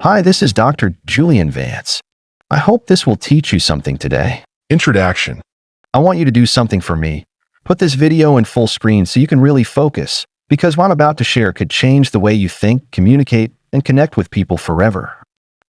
Hi, this is Dr. Julian Vance. I hope this will teach you something today. Introduction. I want you to do something for me. Put this video in full screen so you can really focus, because what I'm about to share could change the way you think, communicate, and connect with people forever.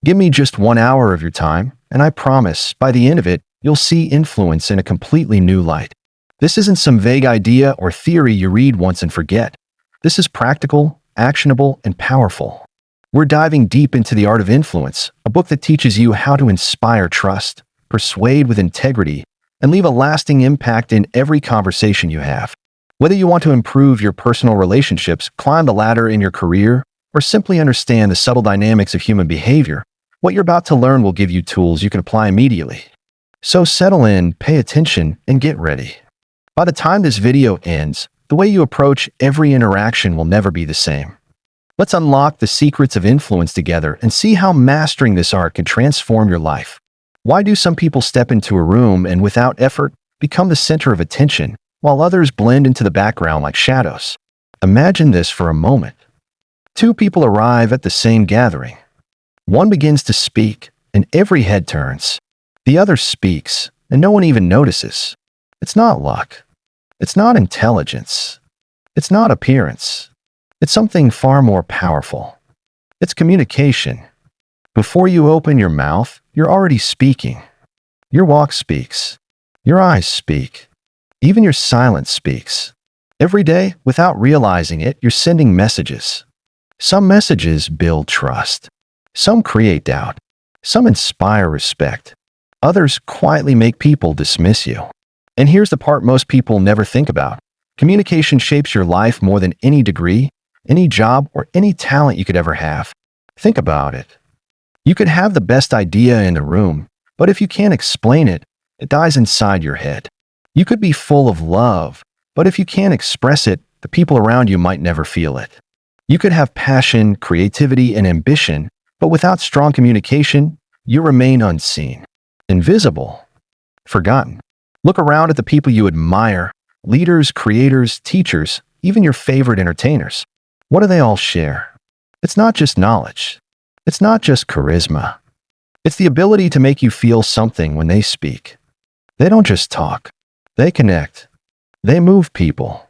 Give me just 1 hour of your time, and I promise, by the end of it, you'll see influence in a completely new light. This isn't some vague idea or theory you read once and forget. This is practical, actionable, and powerful. We're diving deep into The Art of Influence, a book that teaches you how to inspire trust, persuade with integrity, and leave a lasting impact in every conversation you have. Whether you want to improve your personal relationships, climb the ladder in your career, or simply understand the subtle dynamics of human behavior, what you're about to learn will give you tools you can apply immediately. So settle in, pay attention, and get ready. By the time this video ends, the way you approach every interaction will never be the same. Let's unlock the secrets of influence together and see how mastering this art can transform your life. Why do some people step into a room and without effort become the center of attention, while others blend into the background like shadows? Imagine this for a moment. Two people arrive at the same gathering. One begins to speak, and every head turns. The other speaks, and no one even notices. It's not luck. It's not intelligence. It's not appearance. It's something far more powerful. It's communication. Before you open your mouth, you're already speaking. Your walk speaks. Your eyes speak. Even your silence speaks. Every day, without realizing it, you're sending messages. Some messages build trust. Some create doubt. Some inspire respect. Others quietly make people dismiss you. And here's the part most people never think about. Communication shapes your life more than any degree, any job, or any talent you could ever have. Think about it. You could have the best idea in the room, but if you can't explain it, it dies inside your head. You could be full of love, but if you can't express it, the people around you might never feel it. You could have passion, creativity, and ambition, but without strong communication, you remain unseen, invisible, forgotten. Look around at the people you admire, leaders, creators, teachers, even your favorite entertainers. What do they all share? It's not just knowledge. It's not just charisma. It's the ability to make you feel something when they speak. They don't just talk. They connect. They move people.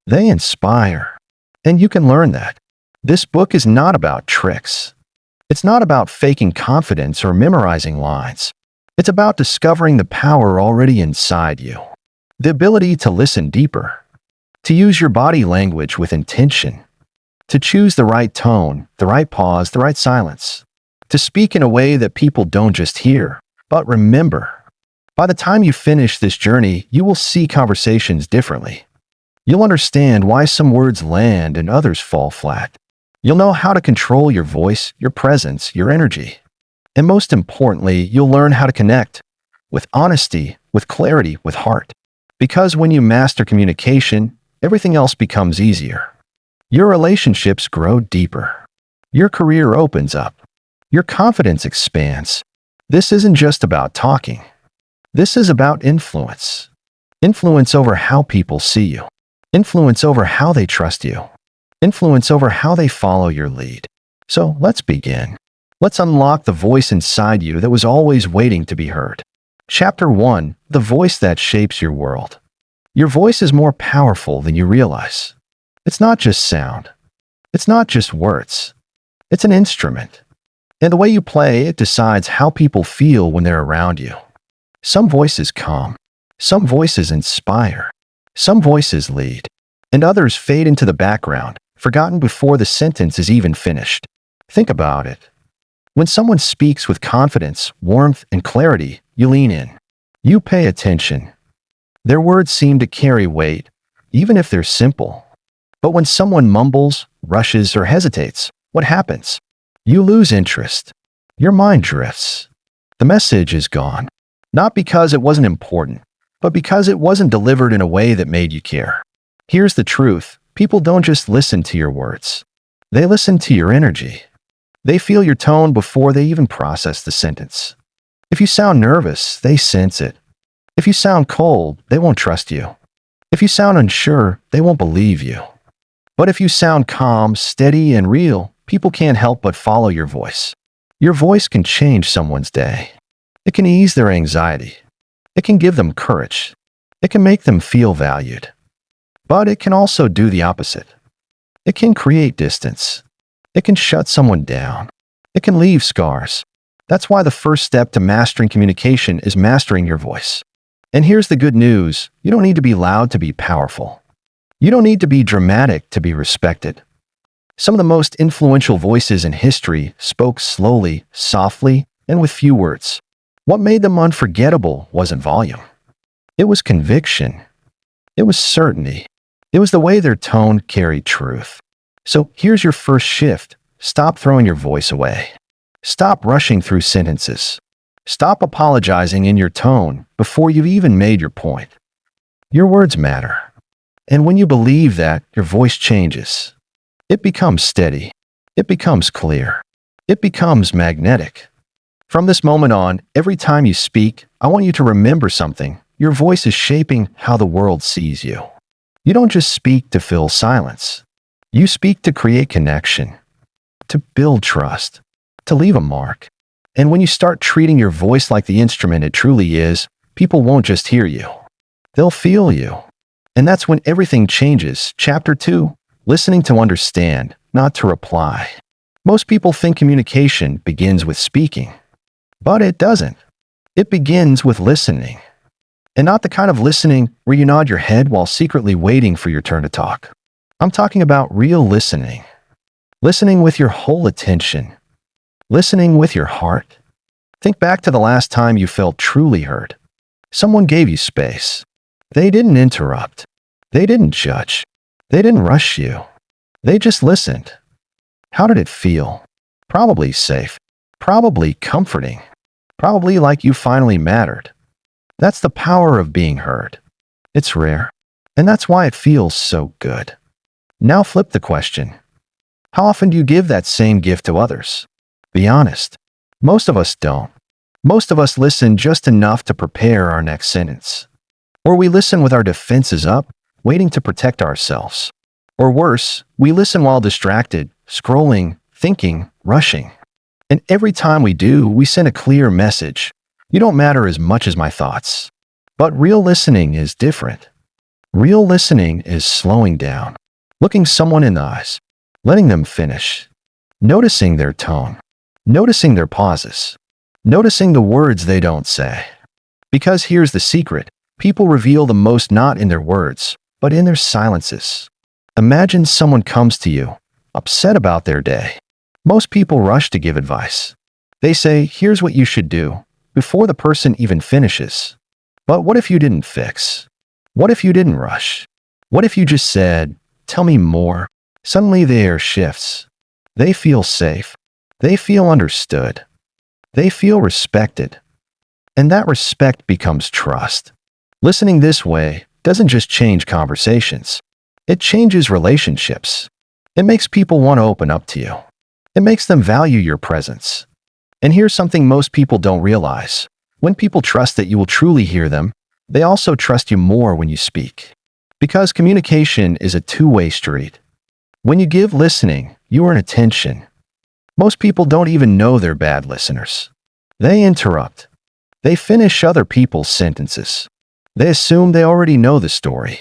They inspire. And you can learn that. This book is not about tricks. It's not about faking confidence or memorizing lines. It's about discovering the power already inside you. The ability to listen deeper. To use your body language with intention. To choose the right tone, the right pause, the right silence. To speak in a way that people don't just hear, but remember. By the time you finish this journey, you will see conversations differently. You'll understand why some words land and others fall flat. You'll know how to control your voice, your presence, your energy. And most importantly, you'll learn how to connect with honesty, with clarity, with heart. Because when you master communication, everything else becomes easier. Your relationships grow deeper. Your career opens up. Your confidence expands. This isn't just about talking. This is about influence. Influence over how people see you. Influence over how they trust you. Influence over how they follow your lead. So let's begin. Let's unlock the voice inside you that was always waiting to be heard. Chapter 1: The Voice That Shapes Your World. Your voice is more powerful than you realize. It's not just sound. It's not just words. It's an instrument. And the way you play it decides how people feel when they're around you. Some voices calm. Some voices inspire. Some voices lead. And others fade into the background, forgotten before the sentence is even finished. Think about it. When someone speaks with confidence, warmth, and clarity, you lean in. You pay attention. Their words seem to carry weight, even if they're simple. But when someone mumbles, rushes, or hesitates, what happens? You lose interest. Your mind drifts. The message is gone. Not because it wasn't important, but because it wasn't delivered in a way that made you care. Here's the truth. People don't just listen to your words. They listen to your energy. They feel your tone before they even process the sentence. If you sound nervous, they sense it. If you sound cold, they won't trust you. If you sound unsure, they won't believe you. But if you sound calm, steady, and real, people can't help but follow your voice. Your voice can change someone's day. It can ease their anxiety. It can give them courage. It can make them feel valued. But it can also do the opposite. It can create distance. It can shut someone down. It can leave scars. That's why the first step to mastering communication is mastering your voice. And here's the good news. You don't need to be loud to be powerful. You don't need to be dramatic to be respected. Some of the most influential voices in history spoke slowly, softly, and with few words. What made them unforgettable wasn't volume. It was conviction. It was certainty. It was the way their tone carried truth. So here's your first shift. Stop throwing your voice away. Stop rushing through sentences. Stop apologizing in your tone before you've even made your point. Your words matter. And when you believe that, your voice changes. It becomes steady. It becomes clear. It becomes magnetic. From this moment on, every time you speak, I want you to remember something. Your voice is shaping how the world sees you. You don't just speak to fill silence. You speak to create connection, to build trust, to leave a mark. And when you start treating your voice like the instrument it truly is, people won't just hear you. They'll feel you. And that's when everything changes. Chapter 2, listening to understand, not to reply. Most people think communication begins with speaking, but it doesn't. It begins with listening. And not the kind of listening where you nod your head while secretly waiting for your turn to talk. I'm talking about real listening. Listening with your whole attention. Listening with your heart. Think back to the last time you felt truly heard. Someone gave you space. They didn't interrupt. They didn't judge. They didn't rush you. They just listened. How did it feel? Probably safe. Probably comforting. Probably like you finally mattered. That's the power of being heard. It's rare, and that's why it feels so good. Now flip the question. How often do you give that same gift to others? Be honest. Most of us don't. Most of us listen just enough to prepare our next sentence. Or we listen with our defenses up, waiting to protect ourselves. Or worse, we listen while distracted, scrolling, thinking, rushing. And every time we do, we send a clear message. You don't matter as much as my thoughts. But real listening is different. Real listening is slowing down, looking someone in the eyes, letting them finish, noticing their tone, noticing their pauses, noticing the words they don't say. Because here's the secret. People reveal the most not in their words, but in their silences. Imagine someone comes to you, upset about their day. Most people rush to give advice. They say, here's what you should do, before the person even finishes. But what if you didn't fix? What if you didn't rush? What if you just said, tell me more? Suddenly the air shifts. They feel safe. They feel understood. They feel respected. And that respect becomes trust. Listening this way doesn't just change conversations. It changes relationships. It makes people want to open up to you. It makes them value your presence. And here's something most people don't realize. When people trust that you will truly hear them, they also trust you more when you speak. Because communication is a two-way street. When you give listening, you earn attention. Most people don't even know they're bad listeners. They interrupt. They finish other people's sentences. They assume they already know the story.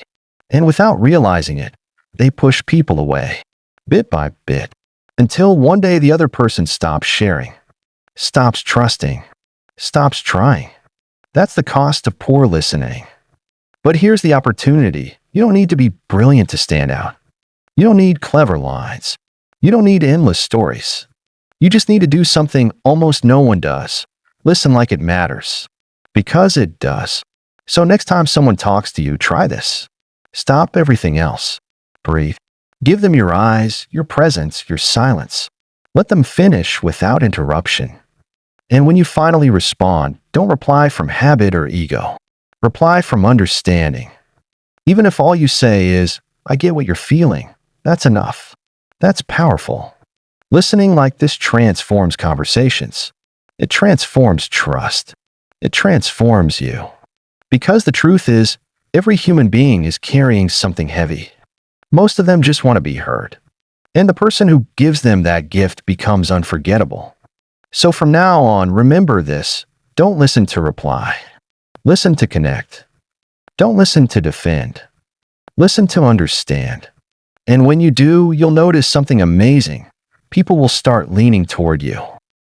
And without realizing it, they push people away, bit by bit, until one day the other person stops sharing, stops trusting, stops trying. That's the cost of poor listening. But here's the opportunity. You don't need to be brilliant to stand out. You don't need clever lines. You don't need endless stories. You just need to do something almost no one does. Listen like it matters. Because it does. So next time someone talks to you, try this. Stop everything else. Breathe. Give them your eyes, your presence, your silence. Let them finish without interruption. And when you finally respond, don't reply from habit or ego. Reply from understanding. Even if all you say is, I get what you're feeling, that's enough. That's powerful. Listening like this transforms conversations. It transforms trust. It transforms you. Because the truth is, every human being is carrying something heavy. Most of them just want to be heard. And the person who gives them that gift becomes unforgettable. So from now on, remember this. Don't listen to reply. Listen to connect. Don't listen to defend. Listen to understand. And when you do, you'll notice something amazing. People will start leaning toward you.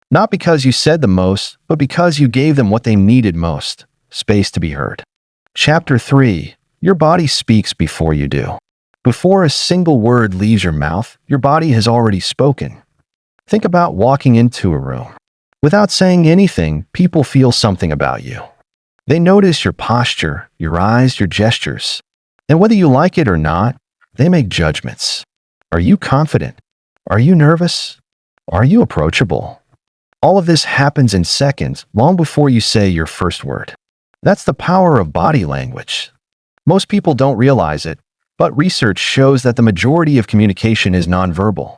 Not because you said the most, but because you gave them what they needed most: space to be heard. Chapter 3. Your body speaks before you do. Before a single word leaves your mouth, your body has already spoken. Think about walking into a room. Without saying anything, people feel something about you. They notice your posture, your eyes, your gestures. And whether you like it or not, they make judgments. Are you confident? Are you nervous? Are you approachable? All of this happens in seconds, long before you say your first word. That's the power of body language. Most people don't realize it, but research shows that the majority of communication is nonverbal.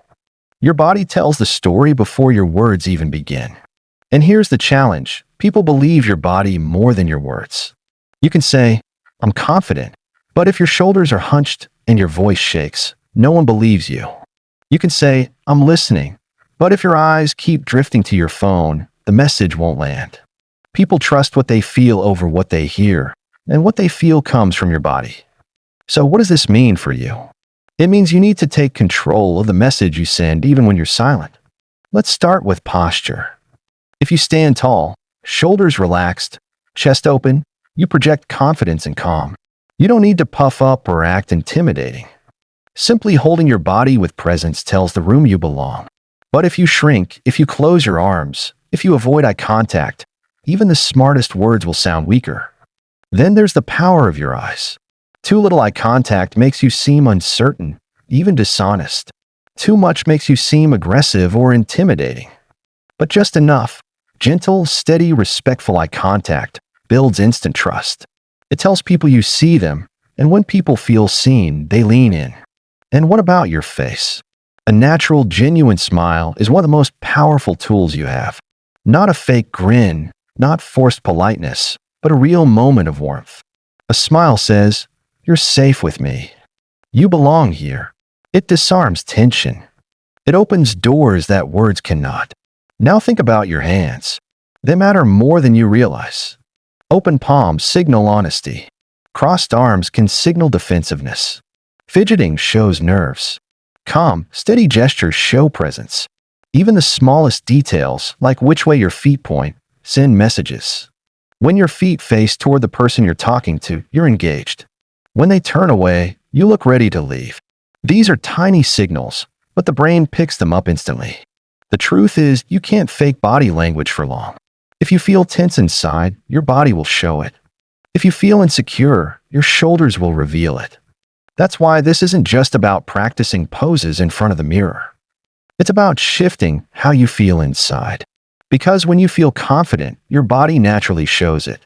Your body tells the story before your words even begin. And here's the challenge. People believe your body more than your words. You can say, "I'm confident," but if your shoulders are hunched and your voice shakes, no one believes you. You can say, "I'm listening," but if your eyes keep drifting to your phone, the message won't land. People trust what they feel over what they hear, and what they feel comes from your body. So what does this mean for you? It means you need to take control of the message you send even when you're silent. Let's start with posture. If you stand tall, shoulders relaxed, chest open, you project confidence and calm. You don't need to puff up or act intimidating. Simply holding your body with presence tells the room you belong. But if you shrink, if you close your arms, if you avoid eye contact, even the smartest words will sound weaker. Then there's the power of your eyes. Too little eye contact makes you seem uncertain, even dishonest. Too much makes you seem aggressive or intimidating. But just enough, gentle, steady, respectful eye contact builds instant trust. It tells people you see them, and when people feel seen, they lean in. And what about your face? A natural, genuine smile is one of the most powerful tools you have. Not a fake grin, not forced politeness, but a real moment of warmth. A smile says, "You're safe with me. You belong here." It disarms tension. It opens doors that words cannot. Now think about your hands. They matter more than you realize. Open palms signal honesty. Crossed arms can signal defensiveness. Fidgeting shows nerves. Calm, steady gestures show presence. Even the smallest details, like which way your feet point, send messages. When your feet face toward the person you're talking to, you're engaged. When they turn away, you look ready to leave. These are tiny signals, but the brain picks them up instantly. The truth is, you can't fake body language for long. If you feel tense inside, your body will show it. If you feel insecure, your shoulders will reveal it. That's why this isn't just about practicing poses in front of the mirror. It's about shifting how you feel inside. Because when you feel confident, your body naturally shows it.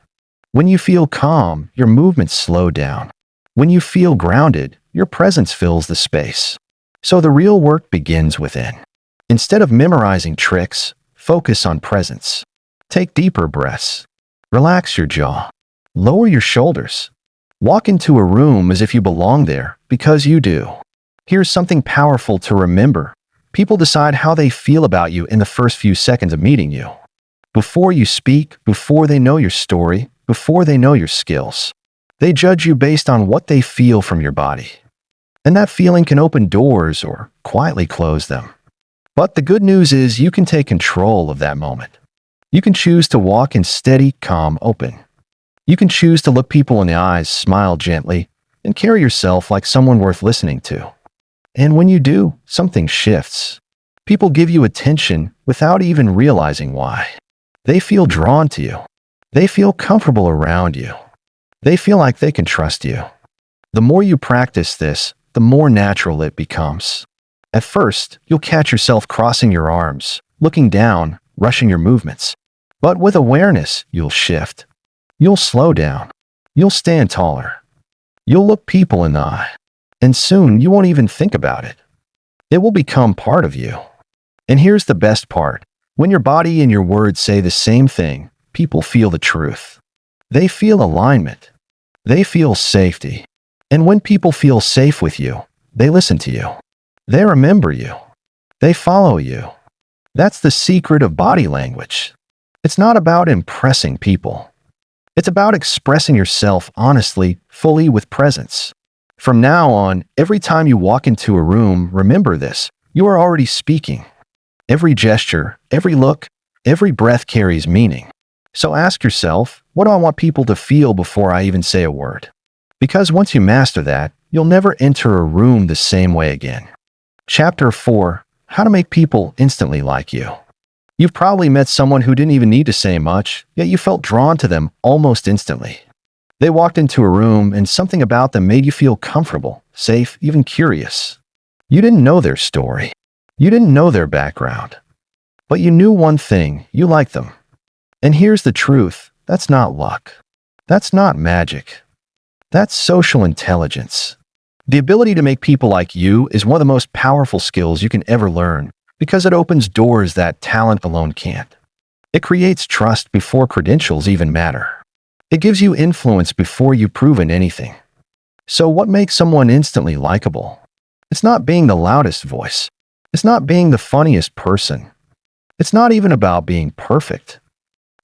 When you feel calm, your movements slow down. When you feel grounded, your presence fills the space. So the real work begins within. Instead of memorizing tricks, focus on presence. Take deeper breaths. Relax your jaw. Lower your shoulders. Walk into a room as if you belong there, because you do. Here's something powerful to remember. People decide how they feel about you in the first few seconds of meeting you. Before you speak, before they know your story, before they know your skills. They judge you based on what they feel from your body. And that feeling can open doors or quietly close them. But the good news is you can take control of that moment. You can choose to walk in steady, calm, open. You can choose to look people in the eyes, smile gently, and carry yourself like someone worth listening to. And when you do, something shifts. People give you attention without even realizing why. They feel drawn to you. They feel comfortable around you. They feel like they can trust you. The more you practice this, the more natural it becomes. At first, you'll catch yourself crossing your arms, looking down, rushing your movements. But with awareness, you'll shift. You'll slow down. You'll stand taller. You'll look people in the eye. And soon you won't even think about it. It will become part of you. And here's the best part. When your body and your words say the same thing, people feel the truth. They feel alignment. They feel safety. And when people feel safe with you, they listen to you. They remember you. They follow you. That's the secret of body language. It's not about impressing people. It's about expressing yourself honestly, fully with presence. From now on, every time you walk into a room, remember this. You are already speaking. Every gesture, every look, every breath carries meaning. So ask yourself, what do I want people to feel before I even say a word? Because once you master that, you'll never enter a room the same way again. Chapter 4. How to make people instantly like you. You've probably met someone who didn't even need to say much, yet you felt drawn to them almost instantly. They walked into a room and something about them made you feel comfortable, safe, even curious. You didn't know their story. You didn't know their background. But you knew one thing, you liked them. And here's the truth, that's not luck. That's not magic. That's social intelligence. The ability to make people like you is one of the most powerful skills you can ever learn because it opens doors that talent alone can't. It creates trust before credentials even matter. It gives you influence before you've proven anything. So what makes someone instantly likable? It's not being the loudest voice. It's not being the funniest person. It's not even about being perfect.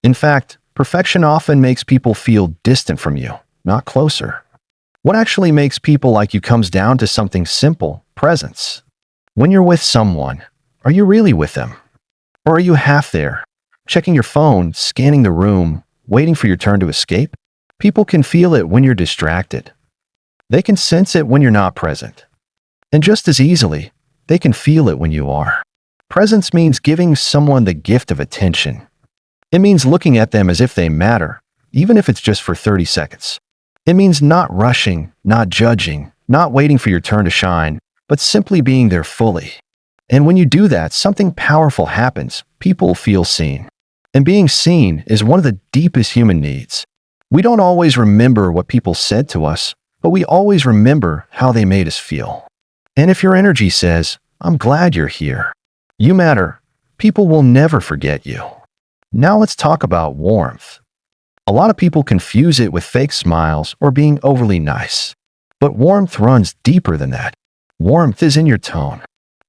In fact, perfection often makes people feel distant from you, not closer. What actually makes people like you comes down to something simple, presence. When you're with someone, are you really with them? Or are you half there, checking your phone, scanning the room, waiting for your turn to escape? People can feel it when you're distracted. They can sense it when you're not present. And just as easily, they can feel it when you are. Presence means giving someone the gift of attention. It means looking at them as if they matter, even if it's just for 30 seconds. It means not rushing, not judging, not waiting for your turn to shine, but simply being there fully. And when you do that, something powerful happens. People feel seen. And being seen is one of the deepest human needs. We don't always remember what people said to us, but we always remember how they made us feel. And if your energy says, "I'm glad you're here. You matter," people will never forget you. Now let's talk about warmth. A lot of people confuse it with fake smiles or being overly nice. But warmth runs deeper than that. Warmth is in your tone.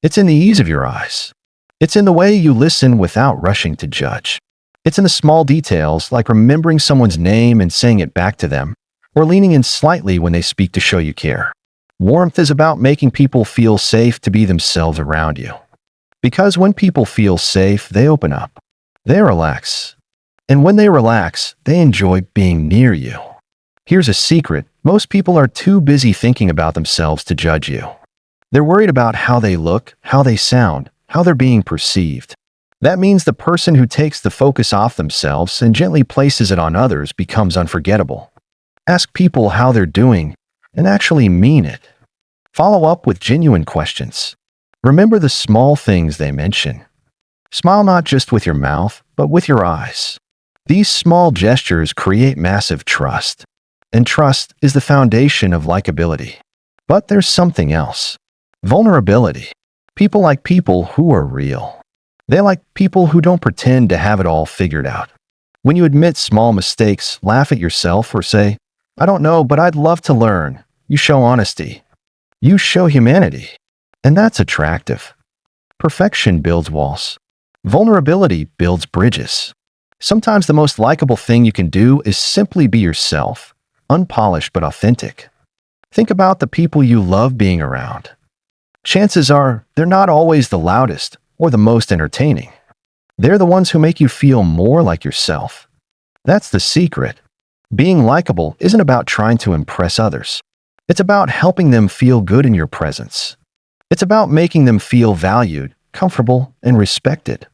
It's in the ease of your eyes. It's in the way you listen without rushing to judge. It's in the small details like remembering someone's name and saying it back to them, or leaning in slightly when they speak to show you care. Warmth is about making people feel safe to be themselves around you. Because when people feel safe, they open up. They relax. And when they relax, they enjoy being near you. Here's a secret. Most people are too busy thinking about themselves to judge you. They're worried about how they look, how they sound, how they're being perceived. That means the person who takes the focus off themselves and gently places it on others becomes unforgettable. Ask people how they're doing and actually mean it. Follow up with genuine questions. Remember the small things they mention. Smile not just with your mouth, but with your eyes. These small gestures create massive trust. And trust is the foundation of likability. But there's something else. Vulnerability. People like people who are real. They like people who don't pretend to have it all figured out. When you admit small mistakes, laugh at yourself, or say, "I don't know, but I'd love to learn," you show honesty. You show humanity. And that's attractive. Perfection builds walls. Vulnerability builds bridges. Sometimes the most likable thing you can do is simply be yourself, unpolished but authentic. Think about the people you love being around. Chances are they're not always the loudest or the most entertaining. They're the ones who make you feel more like yourself. That's the secret. Being likable isn't about trying to impress others. It's about helping them feel good in your presence. It's about making them feel valued, comfortable, and respected.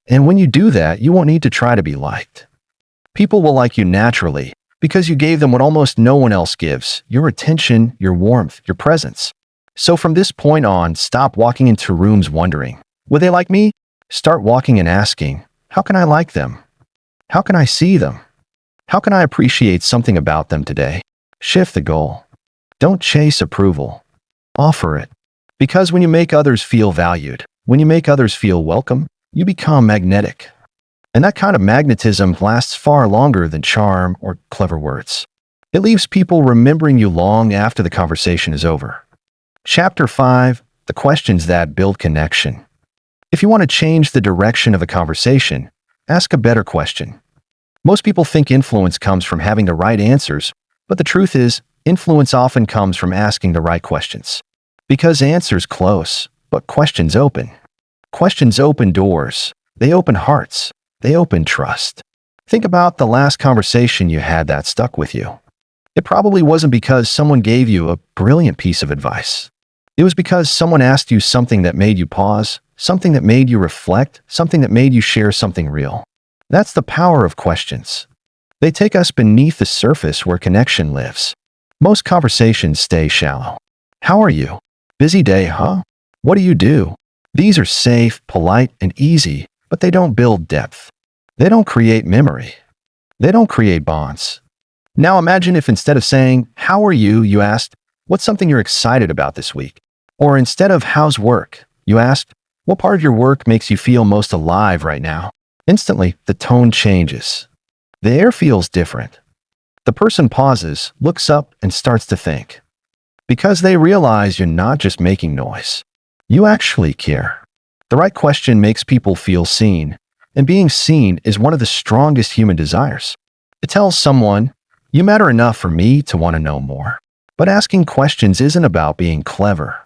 And when you do that, you won't need to try to be liked. People will like you naturally because you gave them what almost no one else gives: your attention, your warmth, your presence. So from this point on, stop walking into rooms wondering, "Will they like me?" Start walking and asking, "How can I like them? How can I see them? How can I appreciate something about them today?" Shift the goal. Don't chase approval. Offer it. Because when you make others feel valued, when you make others feel welcome, you become magnetic. And that kind of magnetism lasts far longer than charm or clever words. It leaves people remembering you long after the conversation is over. Chapter 5. The questions that build connection. If you want to change the direction of a conversation, ask a better question. Most people think influence comes from having the right answers, but the truth is, influence often comes from asking the right questions. Because answers close, but questions open. Questions open doors. They open hearts. They open trust. Think about the last conversation you had that stuck with you. It probably wasn't because someone gave you a brilliant piece of advice. It was because someone asked you something that made you pause, something that made you reflect, something that made you share something real. That's the power of questions. They take us beneath the surface where connection lives. Most conversations stay shallow. How are you? Busy day, huh? What do you do? These are safe, polite, and easy, but they don't build depth. They don't create memory. They don't create bonds. Now imagine if instead of saying, "How are you?" you asked, "What's something you're excited about this week?" Or instead of "How's work?" you asked, "What part of your work makes you feel most alive right now?" Instantly, the tone changes. The air feels different. The person pauses, looks up, and starts to think. Because they realize you're not just making noise. You actually care. The right question makes people feel seen, and being seen is one of the strongest human desires. It tells someone, "You matter enough for me to want to know more." But asking questions isn't about being clever.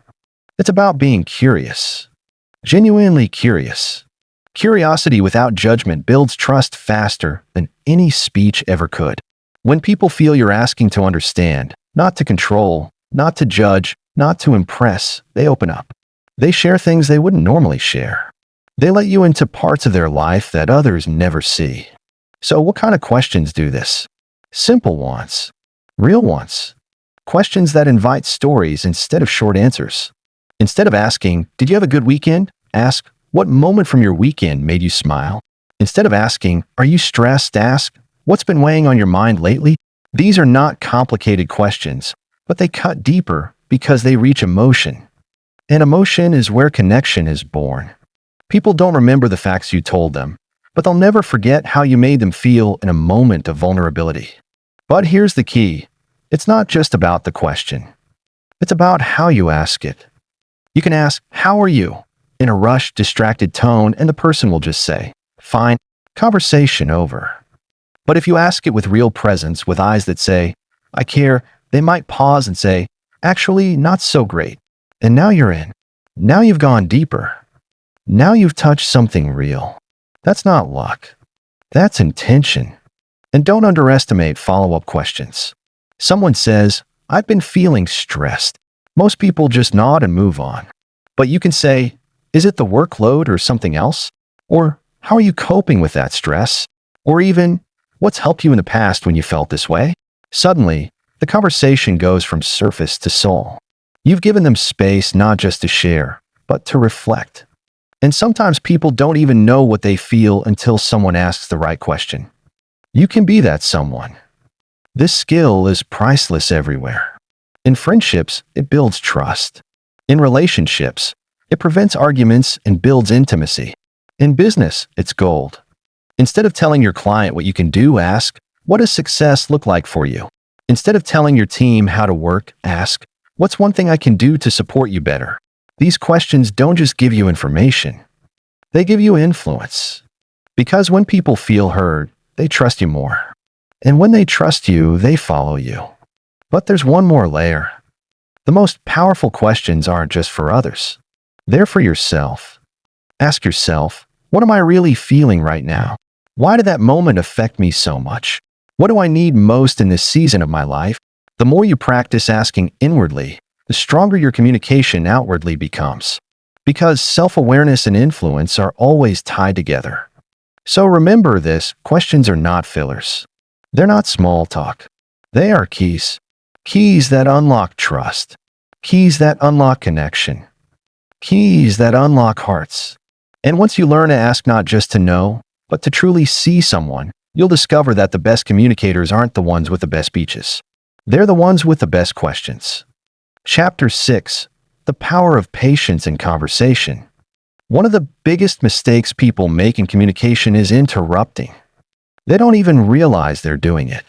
It's about being curious. Genuinely curious. Curiosity without judgment builds trust faster than any speech ever could. When people feel you're asking to understand, not to control, not to judge, not to impress, they open up. They share things they wouldn't normally share. They let you into parts of their life that others never see. So what kind of questions do this? Simple ones. Real ones. Questions that invite stories instead of short answers. Instead of asking, "Did you have a good weekend?" ask, "What moment from your weekend made you smile?" Instead of asking, "Are you stressed?" ask, "What's been weighing on your mind lately?" These are not complicated questions, but they cut deeper because they reach emotion. And emotion is where connection is born. People don't remember the facts you told them, but they'll never forget how you made them feel in a moment of vulnerability. But here's the key. It's not just about the question. It's about how you ask it. You can ask, "How are you?" in a rushed, distracted tone, and the person will just say, "Fine." Conversation over. But if you ask it with real presence, with eyes that say, "I care," they might pause and say, "Actually, not so great." And now you're in. Now you've gone deeper. Now you've touched something real. That's not luck. That's intention. And don't underestimate follow-up questions. Someone says, "I've been feeling stressed." Most people just nod and move on. But you can say, "Is it the workload or something else?" Or, "How are you coping with that stress?" Or even, "What's helped you in the past when you felt this way?" Suddenly, the conversation goes from surface to soul. You've given them space not just to share, but to reflect. And sometimes people don't even know what they feel until someone asks the right question. You can be that someone. This skill is priceless everywhere. In friendships, it builds trust. In relationships, it prevents arguments and builds intimacy. In business, it's gold. Instead of telling your client what you can do, ask, "What does success look like for you?" Instead of telling your team how to work, ask, "What's one thing I can do to support you better?" These questions don't just give you information. They give you influence. Because when people feel heard, they trust you more. And when they trust you, they follow you. But there's one more layer. The most powerful questions aren't just for others. They're for yourself. Ask yourself, what am I really feeling right now? Why did that moment affect me so much? What do I need most in this season of my life? The more you practice asking inwardly, the stronger your communication outwardly becomes. Because self-awareness and influence are always tied together. So remember this, questions are not fillers. They're not small talk. They are keys. Keys that unlock trust. Keys that unlock connection. Keys that unlock hearts. And once you learn to ask not just to know, but to truly see someone, you'll discover that the best communicators aren't the ones with the best speeches. They're the ones with the best questions. Chapter 6. The Power of Patience in Conversation. One of the biggest mistakes people make in communication is interrupting. They don't even realize they're doing it.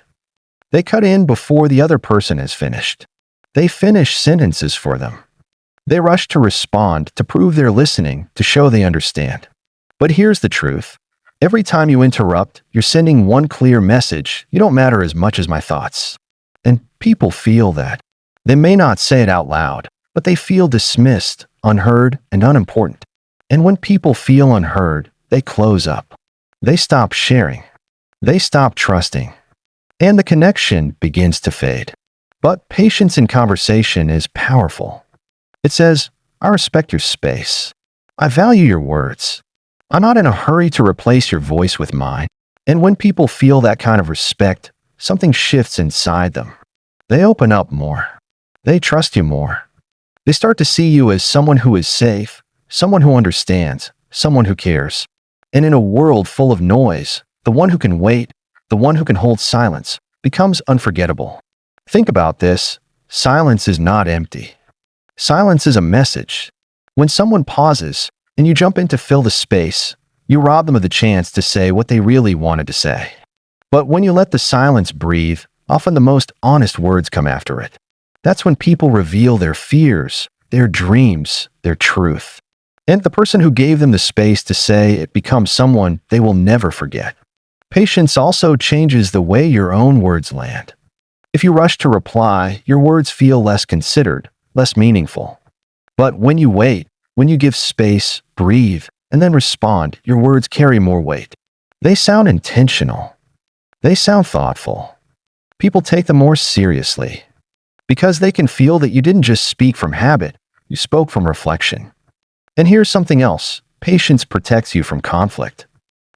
They cut in before the other person has finished. They finish sentences for them. They rush to respond, to prove they're listening, to show they understand. But here's the truth. Every time you interrupt, you're sending one clear message: you don't matter as much as my thoughts. And people feel that. They may not say it out loud, but they feel dismissed, unheard, and unimportant. And when people feel unheard, they close up. They stop sharing. They stop trusting. And the connection begins to fade. But patience in conversation is powerful. It says, I respect your space. I value your words. I'm not in a hurry to replace your voice with mine. And when people feel that kind of respect, something shifts inside them. They open up more. They trust you more. They start to see you as someone who is safe, someone who understands, someone who cares. And in a world full of noise, the one who can wait, the one who can hold silence, becomes unforgettable. Think about this. Silence is not empty. Silence is a message. When someone pauses and you jump in to fill the space, you rob them of the chance to say what they really wanted to say. But when you let the silence breathe, often the most honest words come after it. That's when people reveal their fears, their dreams, their truth. And the person who gave them the space to say it becomes someone they will never forget. Patience also changes the way your own words land. If you rush to reply, your words feel less considered, less meaningful. But when you wait, when you give space, breathe, and then respond, your words carry more weight. They sound intentional. They sound thoughtful. People take them more seriously because they can feel that you didn't just speak from habit, you spoke from reflection. And here's something else. Patience protects you from conflict.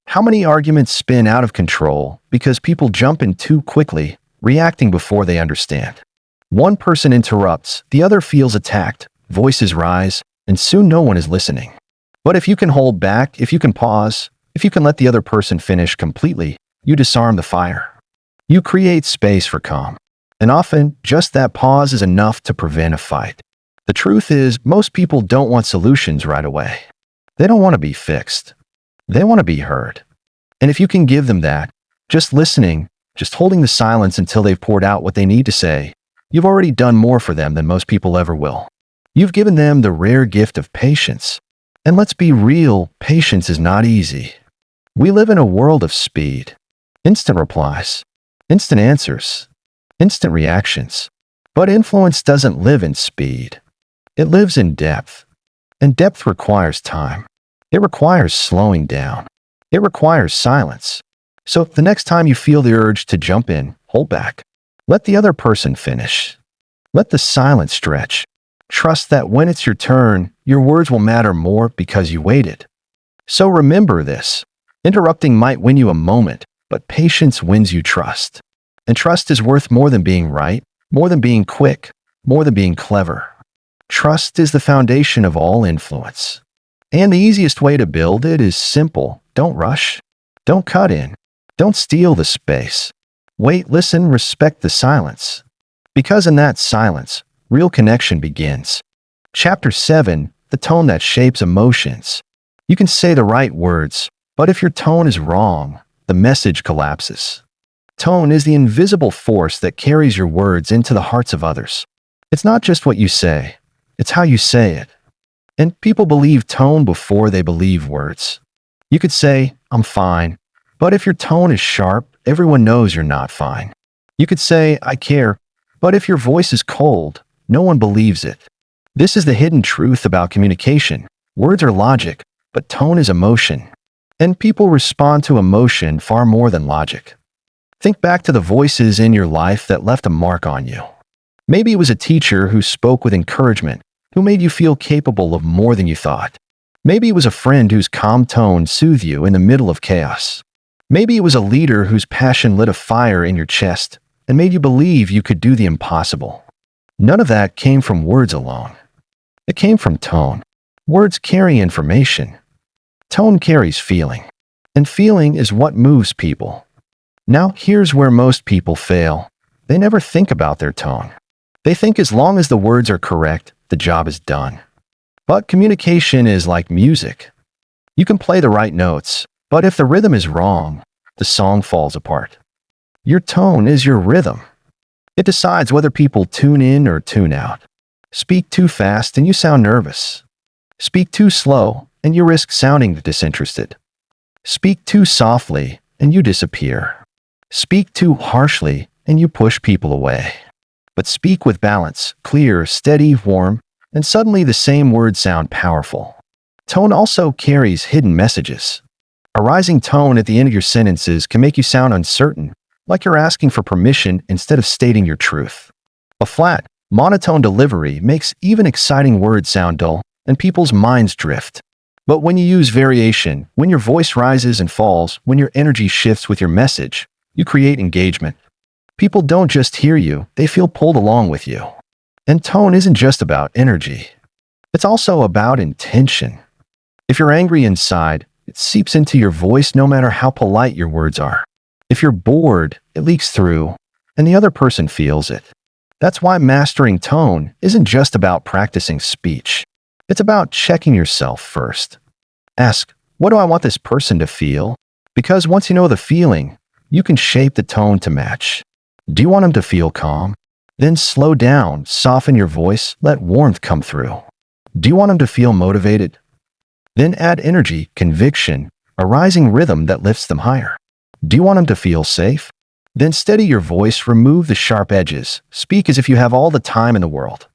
How many arguments spin out of control because people jump in too quickly, reacting before they understand? One person interrupts, the other feels attacked, voices rise, and soon no one is listening. But if you can hold back, if you can pause, if you can let the other person finish completely, you disarm the fire. You create space for calm. And often, just that pause is enough to prevent a fight. The truth is, most people don't want solutions right away. They don't want to be fixed. They want to be heard. And if you can give them that, just listening, just holding the silence until they've poured out what they need to say, you've already done more for them than most people ever will. You've given them the rare gift of patience. And let's be real, patience is not easy. We live in a world of speed. Instant replies, instant answers, instant reactions. But influence doesn't live in speed. It lives in depth. And depth requires time. It requires slowing down. It requires silence. So the next time you feel the urge to jump in, hold back. Let the other person finish. Let the silence stretch. Trust that when it's your turn, your words will matter more because you waited. So remember this. Interrupting might win you a moment, but patience wins you trust. And trust is worth more than being right, more than being quick, more than being clever. Trust is the foundation of all influence. And the easiest way to build it is simple. Don't rush. Don't cut in. Don't steal the space. Wait, listen, respect the silence. Because in that silence, real connection begins. Chapter 7, the tone that shapes emotions. You can say the right words, but if your tone is wrong, the message collapses. Tone is the invisible force that carries your words into the hearts of others. It's not just what you say, it's how you say it. And people believe tone before they believe words. You could say, I'm fine, but if your tone is sharp, everyone knows you're not fine. You could say, I care, but if your voice is cold, no one believes it. This is the hidden truth about communication. Words are logic, but tone is emotion. And people respond to emotion far more than logic. Think back to the voices in your life that left a mark on you. Maybe it was a teacher who spoke with encouragement, who made you feel capable of more than you thought. Maybe it was a friend whose calm tone soothed you in the middle of chaos. Maybe it was a leader whose passion lit a fire in your chest and made you believe you could do the impossible. None of that came from words alone. It came from tone. Words carry information. Tone carries feeling. And feeling is what moves people. Now, here's where most people fail. They never think about their tone. They think as long as the words are correct, the job is done. But communication is like music. You can play the right notes, but if the rhythm is wrong, the song falls apart. Your tone is your rhythm. It decides whether people tune in or tune out. Speak too fast and you sound nervous. Speak too slow and you risk sounding disinterested. Speak too softly and you disappear. Speak too harshly and you push people away. But speak with balance, clear, steady, warm, and suddenly the same words sound powerful. Tone also carries hidden messages. A rising tone at the end of your sentences can make you sound uncertain, like you're asking for permission instead of stating your truth. A flat, monotone delivery makes even exciting words sound dull, and people's minds drift. But when you use variation, when your voice rises and falls, when your energy shifts with your message, you create engagement. People don't just hear you, they feel pulled along with you. And tone isn't just about energy. It's also about intention. If you're angry inside, it seeps into your voice no matter how polite your words are. If you're bored, it leaks through, and the other person feels it. That's why mastering tone isn't just about practicing speech. It's about checking yourself first. Ask, what do I want this person to feel? Because once you know the feeling, you can shape the tone to match. Do you want them to feel calm? Then slow down, soften your voice, let warmth come through. Do you want them to feel motivated? Then add energy, conviction, a rising rhythm that lifts them higher. Do you want them to feel safe? Then steady your voice, remove the sharp edges, speak as if you have all the time in the world.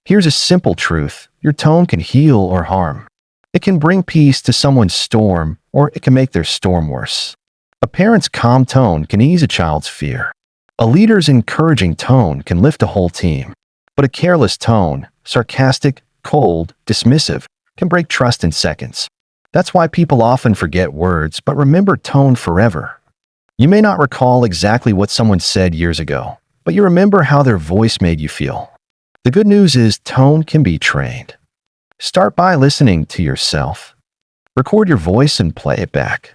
Here's a simple truth, your tone can heal or harm. It can bring peace to someone's storm, or it can make their storm worse. A parent's calm tone can ease a child's fear. A leader's encouraging tone can lift a whole team. But a careless tone, sarcastic, cold, dismissive, can break trust in seconds. That's why people often forget words but remember tone forever. You may not recall exactly what someone said years ago, but you remember how their voice made you feel. The good news is tone can be trained. Start by listening to yourself. Record your voice and play it back.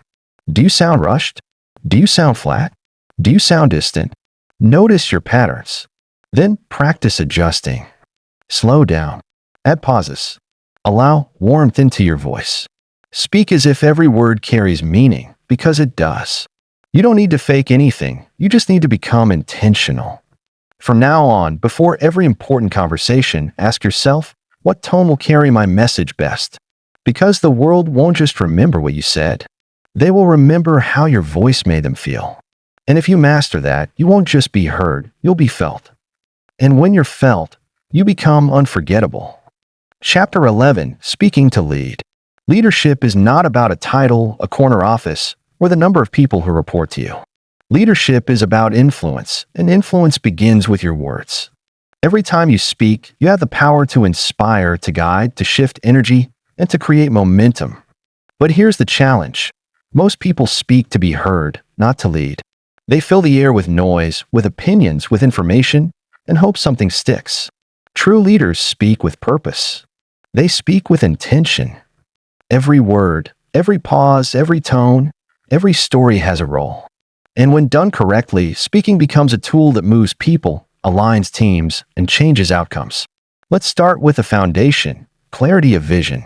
Do you sound rushed? Do you sound flat? Do you sound distant? Notice your patterns. Then practice adjusting. Slow down. Add pauses. Allow warmth into your voice. Speak as if every word carries meaning, because it does. You don't need to fake anything. You just need to become intentional. From now on, before every important conversation, ask yourself, what tone will carry my message best? Because the world won't just remember what you said. They will remember how your voice made them feel. And if you master that, you won't just be heard, you'll be felt. And when you're felt, you become unforgettable. Chapter 11, Speaking to Lead. Leadership is not about a title, a corner office, or the number of people who report to you. Leadership is about influence, and influence begins with your words. Every time you speak, you have the power to inspire, to guide, to shift energy, and to create momentum. But here's the challenge. Most people speak to be heard, not to lead. They fill the air with noise, with opinions, with information, and hope something sticks. True leaders speak with purpose. They speak with intention. Every word, every pause, every tone, every story has a role. And when done correctly, speaking becomes a tool that moves people, aligns teams, and changes outcomes. Let's start with the foundation, clarity of vision.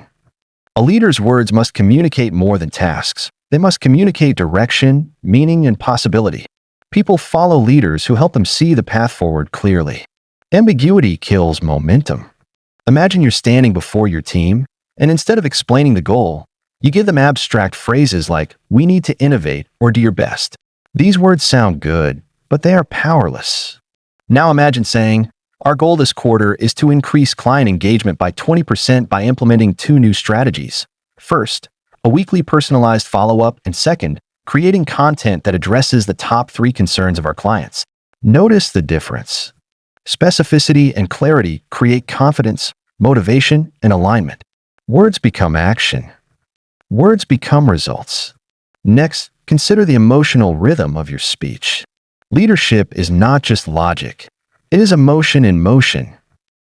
A leader's words must communicate more than tasks. They must communicate direction, meaning, and possibility. People follow leaders who help them see the path forward clearly. Ambiguity kills momentum. Imagine you're standing before your team, and instead of explaining the goal, you give them abstract phrases like, "We need to innovate," or "Do your best." These words sound good, but they are powerless. Now imagine saying, "Our goal this quarter is to increase client engagement by 20% by implementing 2 new strategies. First, a weekly personalized follow-up, and second, creating content that addresses the top 3 concerns of our clients." Notice the difference. Specificity and clarity create confidence, motivation, and alignment. Words become action. Words become results. Next, consider the emotional rhythm of your speech. Leadership is not just logic. It is emotion in motion.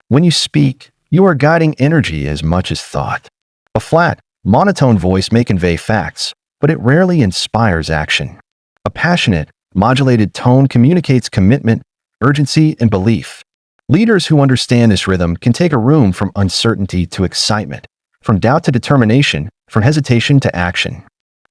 When you speak, you are guiding energy as much as thought. A flat, monotone voice may convey facts, but it rarely inspires action. A passionate, modulated tone communicates commitment, urgency, and belief. Leaders who understand this rhythm can take a room from uncertainty to excitement, from doubt to determination, from hesitation to action.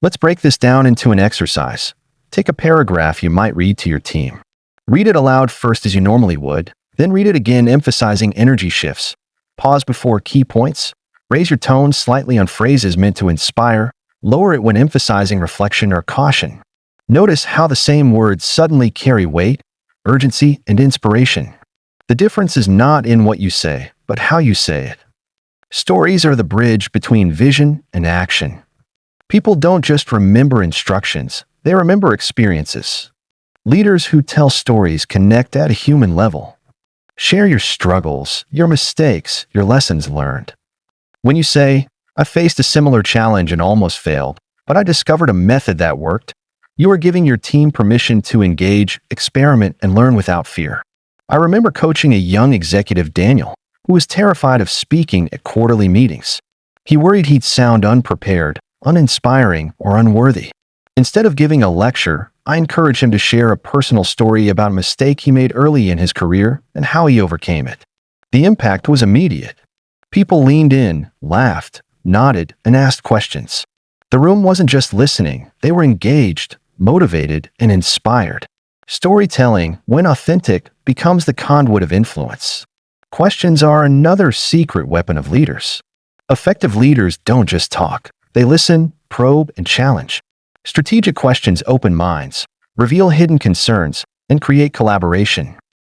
Let's break this down into an exercise. Take a paragraph you might read to your team. Read it aloud first as you normally would, then read it again emphasizing energy shifts, Pause before key points. Raise your tone slightly on phrases meant to inspire. Lower it when emphasizing reflection or caution. Notice how the same words suddenly carry weight, urgency, and inspiration. The difference is not in what you say, but how you say it. Stories are the bridge between vision and action. People don't just remember instructions, they remember experiences. Leaders who tell stories connect at a human level. Share your struggles, your mistakes, your lessons learned. When you say, "I faced a similar challenge and almost failed, but I discovered a method that worked," you are giving your team permission to engage, experiment, and learn without fear. I remember coaching a young executive, Daniel, who was terrified of speaking at quarterly meetings. He worried he'd sound unprepared, uninspiring, or unworthy. Instead of giving a lecture, I encouraged him to share a personal story about a mistake he made early in his career and how he overcame it. The impact was immediate. People leaned in, laughed, nodded, and asked questions. The room wasn't just listening, they were engaged, motivated, and inspired. Storytelling, when authentic, becomes the conduit of influence. Questions are another secret weapon of leaders. Effective leaders don't just talk. They listen, probe, and challenge. Strategic questions open minds, reveal hidden concerns, and create collaboration.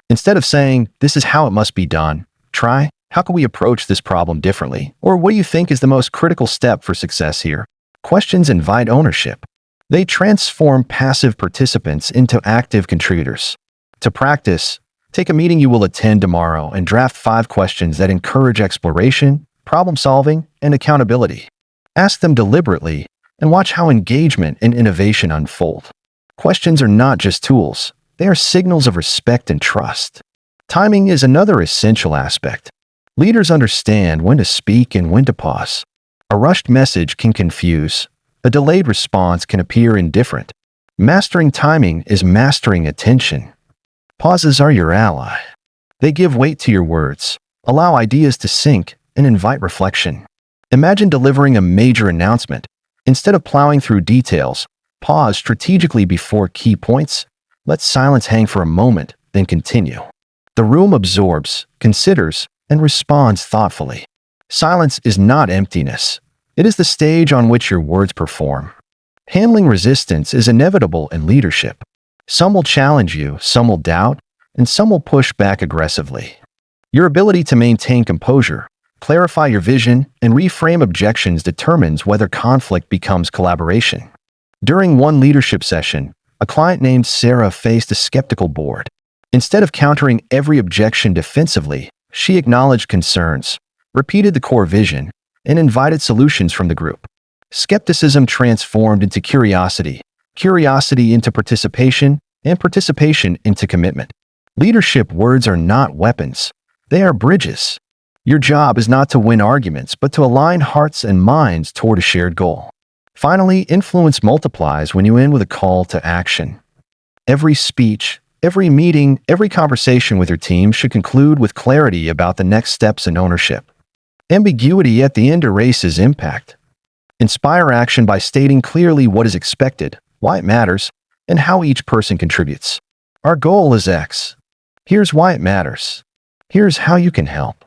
Instead of saying, "This is how it must be done," try, "How can we approach this problem differently?" Or, "What do you think is the most critical step for success here?" Questions invite ownership. They transform passive participants into active contributors. To practice, take a meeting you will attend tomorrow and draft 5 questions that encourage exploration, problem-solving, and accountability. Ask them deliberately and watch how engagement and innovation unfold. Questions are not just tools, they are signals of respect and trust. Timing is another essential aspect. Leaders understand when to speak and when to pause. A rushed message can confuse. A delayed response can appear indifferent. Mastering timing is mastering attention. Pauses are your ally. They give weight to your words, allow ideas to sink, and invite reflection. Imagine delivering a major announcement. Instead of plowing through details, pause strategically before key points. Let silence hang for a moment, then continue. The room absorbs, considers, and responds thoughtfully. Silence is not emptiness. It is the stage on which your words perform. Handling resistance is inevitable in leadership. Some will challenge you, some will doubt, and some will push back aggressively. Your ability to maintain composure, clarify your vision, and reframe objections determines whether conflict becomes collaboration. During one leadership session, a client named Sarah faced a skeptical board. Instead of countering every objection defensively, she acknowledged concerns, repeated the core vision, and invited solutions from the group. Skepticism transformed into curiosity, curiosity into participation, and participation into commitment. Leadership words are not weapons. They are bridges. Your job is not to win arguments, but to align hearts and minds toward a shared goal. Finally, influence multiplies when you end with a call to action. Every speech, every meeting, every conversation with your team should conclude with clarity about the next steps and ownership. Ambiguity at the end erases impact. Inspire action by stating clearly what is expected, why it matters, and how each person contributes. Our goal is X. Here's why it matters. Here's how you can help.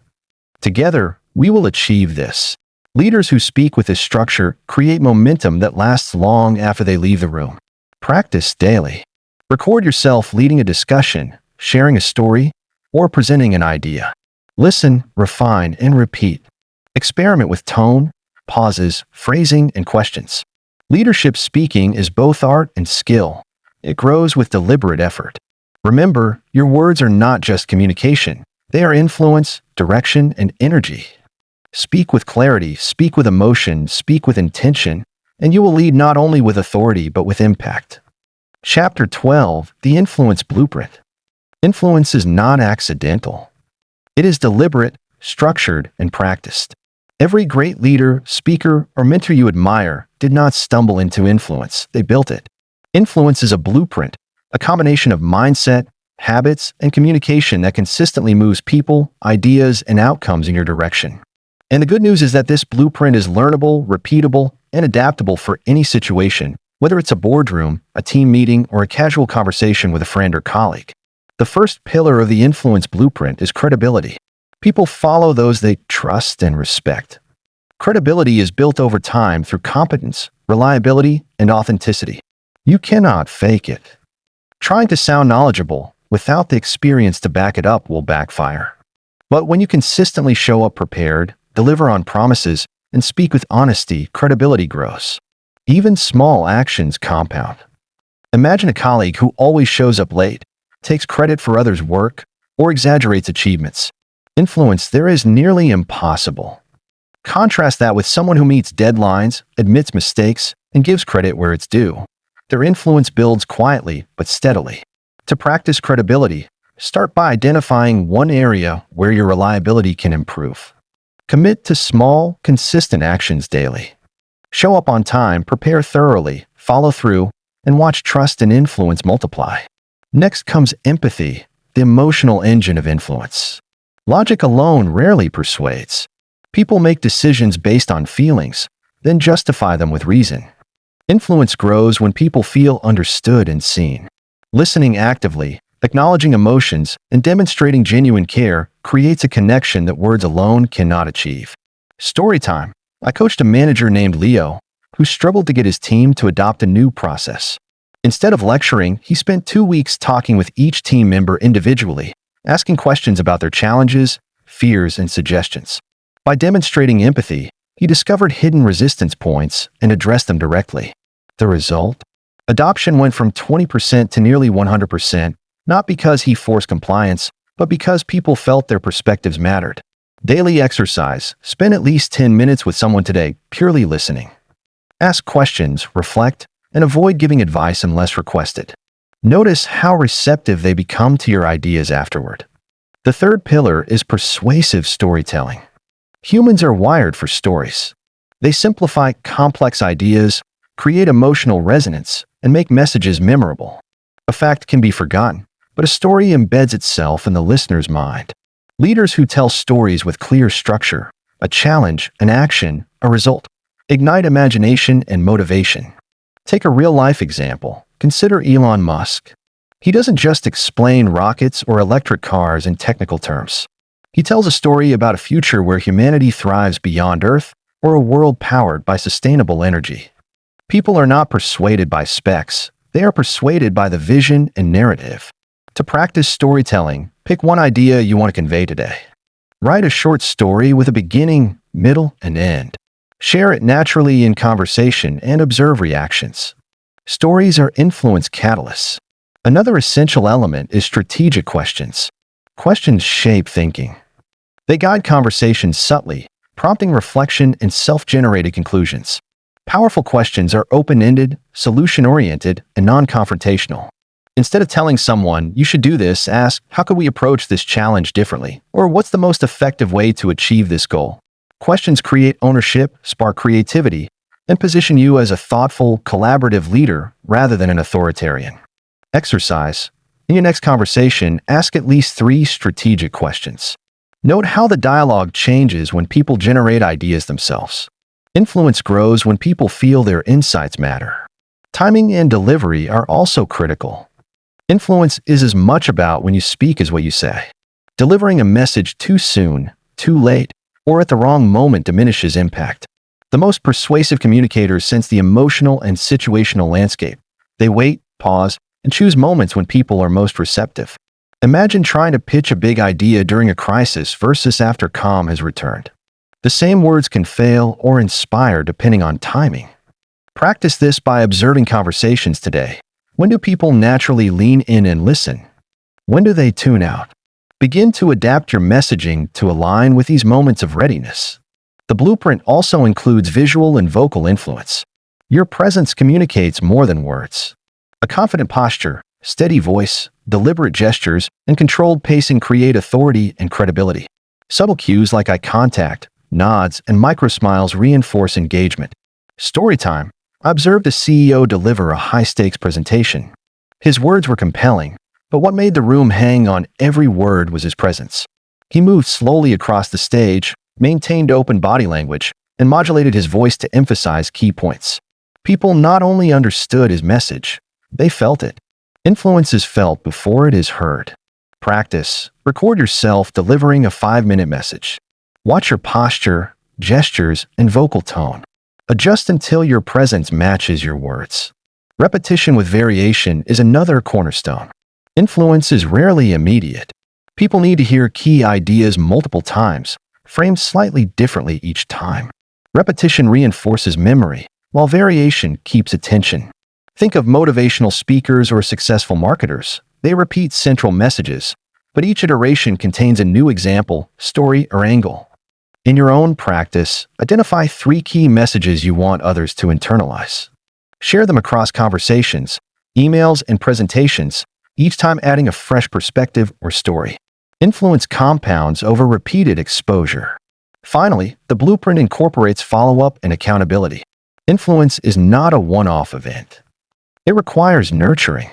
Together, we will achieve this. Leaders who speak with this structure create momentum that lasts long after they leave the room. Practice daily. Record yourself leading a discussion, sharing a story, or presenting an idea. Listen, refine, and repeat. Experiment with tone, pauses, phrasing, and questions. Leadership speaking is both art and skill. It grows with deliberate effort. Remember, your words are not just communication. They are influence, direction, and energy. Speak with clarity, speak with emotion, speak with intention, and you will lead not only with authority but with impact. Chapter 12, The Influence Blueprint. Influence is not accidental. It is deliberate, structured, and practiced. Every great leader, speaker, or mentor you admire did not stumble into influence, they built it. Influence is a blueprint, a combination of mindset, habits, and communication that consistently moves people, ideas, and outcomes in your direction. And the good news is that this blueprint is learnable, repeatable, and adaptable for any situation, whether it's a boardroom, a team meeting, or a casual conversation with a friend or colleague. The first pillar of the influence blueprint is credibility. People follow those they trust and respect. Credibility is built over time through competence, reliability, and authenticity. You cannot fake it. Trying to sound knowledgeable without the experience to back it up will backfire. But when you consistently show up prepared, deliver on promises, and speak with honesty, credibility grows. Even small actions compound. Imagine a colleague who always shows up late, takes credit for others' work, or exaggerates achievements. Influence there is nearly impossible. Contrast that with someone who meets deadlines, admits mistakes, and gives credit where it's due. Their influence builds quietly but steadily. To practice credibility, start by identifying one area where your reliability can improve. Commit to small, consistent actions daily. Show up on time, prepare thoroughly, follow through, and watch trust and influence multiply. Next comes empathy, the emotional engine of influence. Logic alone rarely persuades. People make decisions based on feelings, then justify them with reason. Influence grows when people feel understood and seen. Listening actively, acknowledging emotions, and demonstrating genuine care creates a connection that words alone cannot achieve. Storytime. I coached a manager named Leo who struggled to get his team to adopt a new process. Instead of lecturing, he spent 2 weeks talking with each team member individually, asking questions about their challenges, fears, and suggestions. By demonstrating empathy, he discovered hidden resistance points and addressed them directly. The result? Adoption went from 20% to nearly 100%, not because he forced compliance, but because people felt their perspectives mattered. Daily exercise. Spend at least 10 minutes with someone today, purely listening. Ask questions, reflect, and avoid giving advice unless requested. Notice how receptive they become to your ideas afterward. The third pillar is persuasive storytelling. Humans are wired for stories. They simplify complex ideas, create emotional resonance, and make messages memorable. A fact can be forgotten, but a story embeds itself in the listener's mind. Leaders who tell stories with clear structure, a challenge, an action, a result, ignite imagination and motivation. Take a real-life example. Consider Elon Musk. He doesn't just explain rockets or electric cars in technical terms. He tells a story about a future where humanity thrives beyond Earth or a world powered by sustainable energy. People are not persuaded by specs. They are persuaded by the vision and narrative. To practice storytelling, pick one idea you want to convey today. Write a short story with a beginning, middle, and end. Share it naturally in conversation and observe reactions. Stories are influence catalysts. Another essential element is strategic questions. Questions shape thinking. They guide conversations subtly, prompting reflection and self-generated conclusions. Powerful questions are open-ended, solution-oriented, and non-confrontational. Instead of telling someone, you should do this, ask, how could we approach this challenge differently? Or what's the most effective way to achieve this goal? Questions create ownership, spark creativity, and position you as a thoughtful, collaborative leader rather than an authoritarian. Exercise. In your next conversation, ask at least 3 strategic questions. Note how the dialogue changes when people generate ideas themselves. Influence grows when people feel their insights matter. Timing and delivery are also critical. Influence is as much about when you speak as what you say. Delivering a message too soon, too late, or at the wrong moment diminishes impact. The most persuasive communicators sense the emotional and situational landscape. They wait, pause, and choose moments when people are most receptive. Imagine trying to pitch a big idea during a crisis versus after calm has returned. The same words can fail or inspire depending on timing. Practice this by observing conversations today. When do people naturally lean in and listen? When do they tune out? Begin to adapt your messaging to align with these moments of readiness. The blueprint also includes visual and vocal influence. Your presence communicates more than words. A confident posture, steady voice, deliberate gestures, and controlled pacing create authority and credibility. Subtle cues like eye contact, nods, and microsmiles reinforce engagement. Storytime. I observed a CEO deliver a high-stakes presentation. His words were compelling, but what made the room hang on every word was his presence. He moved slowly across the stage, maintained open body language, and modulated his voice to emphasize key points. People not only understood his message, they felt it. Influence is felt before it is heard. Practice. Record yourself delivering a 5-minute message. Watch your posture, gestures, and vocal tone. Adjust until your presence matches your words. Repetition with variation is another cornerstone. Influence is rarely immediate. People need to hear key ideas multiple times, framed slightly differently each time. Repetition reinforces memory, while variation keeps attention. Think of motivational speakers or successful marketers. They repeat central messages, but each iteration contains a new example, story, or angle. In your own practice, identify 3 key messages you want others to internalize. Share them across conversations, emails, and presentations, each time adding a fresh perspective or story. Influence compounds over repeated exposure. Finally, the blueprint incorporates follow-up and accountability. Influence is not a one-off event. It requires nurturing.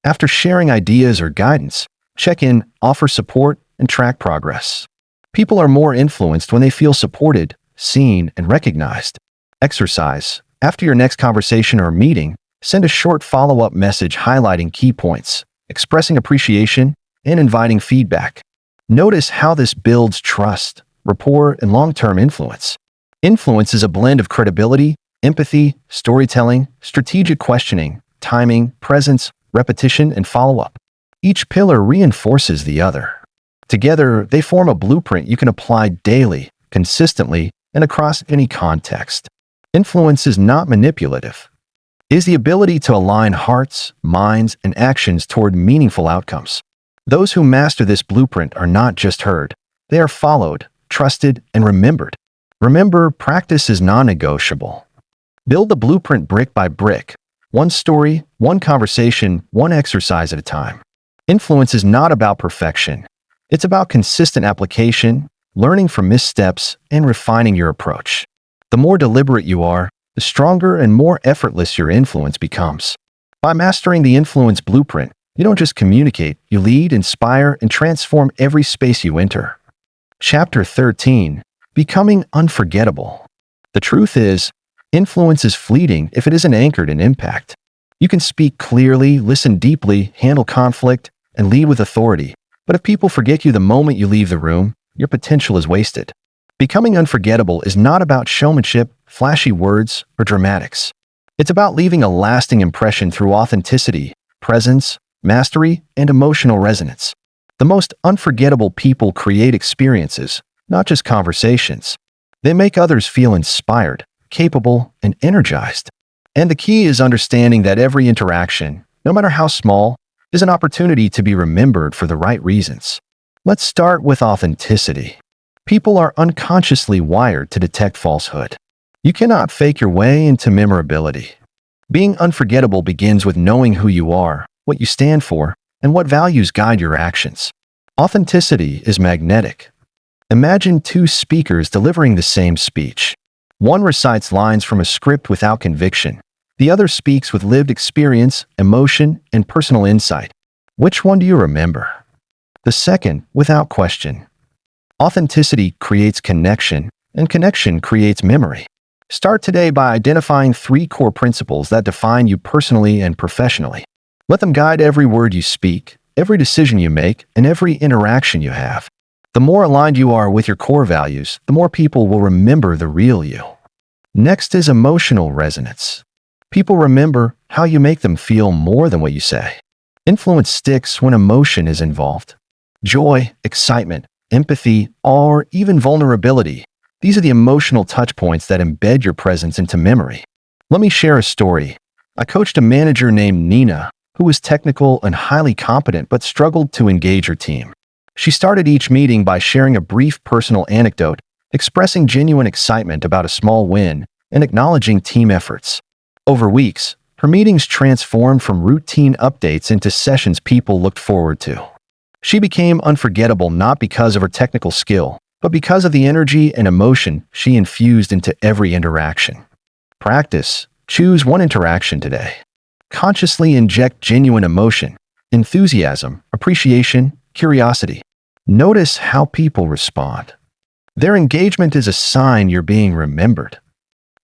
After sharing ideas or guidance, check in, offer support, and track progress. People are more influenced when they feel supported, seen, and recognized. Exercise. After your next conversation or meeting, send a short follow-up message highlighting key points, expressing appreciation, and inviting feedback. Notice how this builds trust, rapport, and long-term influence. Influence is a blend of credibility, empathy, storytelling, strategic questioning, timing, presence, repetition, and follow-up. Each pillar reinforces the other. Together, they form a blueprint you can apply daily, consistently, and across any context. Influence is not manipulative. It is the ability to align hearts, minds, and actions toward meaningful outcomes. Those who master this blueprint are not just heard. They are followed, trusted, and remembered. Remember, practice is non-negotiable. Build the blueprint brick by brick, one story, one conversation, one exercise at a time. Influence is not about perfection. It's about consistent application, learning from missteps, and refining your approach. The more deliberate you are, the stronger and more effortless your influence becomes. By mastering the influence blueprint, you don't just communicate, you lead, inspire, and transform every space you enter. Chapter 13. Becoming Unforgettable. The truth is, influence is fleeting if it isn't anchored in impact. You can speak clearly, listen deeply, handle conflict, and lead with authority. But if people forget you the moment you leave the room, your potential is wasted. Becoming unforgettable is not about showmanship, flashy words, or dramatics. It's about leaving a lasting impression through authenticity, presence, mastery, and emotional resonance. The most unforgettable people create experiences, not just conversations. They make others feel inspired, capable, and energized. And the key is understanding that every interaction, no matter how small, is an opportunity to be remembered for the right reasons. Let's start with authenticity. People are unconsciously wired to detect falsehood. You cannot fake your way into memorability. Being unforgettable begins with knowing who you are, what you stand for, and what values guide your actions. Authenticity is magnetic. Imagine 2 speakers delivering the same speech. One recites lines from a script without conviction. The other speaks with lived experience, emotion, and personal insight. Which one do you remember? The second, without question. Authenticity creates connection, and connection creates memory. Start today by identifying 3 core principles that define you personally and professionally. Let them guide every word you speak, every decision you make, and every interaction you have. The more aligned you are with your core values, the more people will remember the real you. Next is emotional resonance. People remember how you make them feel more than what you say. Influence sticks when emotion is involved. Joy, excitement, empathy, or even vulnerability. These are the emotional touchpoints that embed your presence into memory. Let me share a story. I coached a manager named Nina, who was technical and highly competent but struggled to engage her team. She started each meeting by sharing a brief personal anecdote, expressing genuine excitement about a small win, and acknowledging team efforts. Over weeks, her meetings transformed from routine updates into sessions people looked forward to. She became unforgettable not because of her technical skill, but because of the energy and emotion she infused into every interaction. Practice. Choose one interaction today. Consciously inject genuine emotion, enthusiasm, appreciation, curiosity. Notice how people respond. Their engagement is a sign you're being remembered.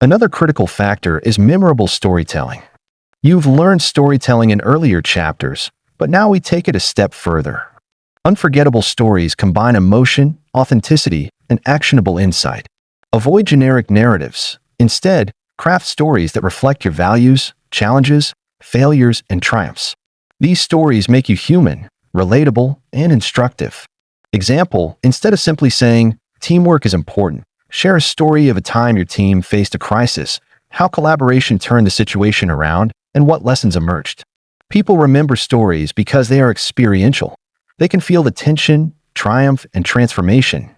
Another critical factor is memorable storytelling. You've learned storytelling in earlier chapters, but now we take it a step further. Unforgettable stories combine emotion, authenticity, and actionable insight. Avoid generic narratives. Instead, craft stories that reflect your values, challenges, failures, and triumphs. These stories make you human, relatable, and instructive. Example, instead of simply saying, "Teamwork is important," share a story of a time your team faced a crisis, how collaboration turned the situation around, and what lessons emerged. People remember stories because they are experiential. They can feel the tension, triumph, and transformation.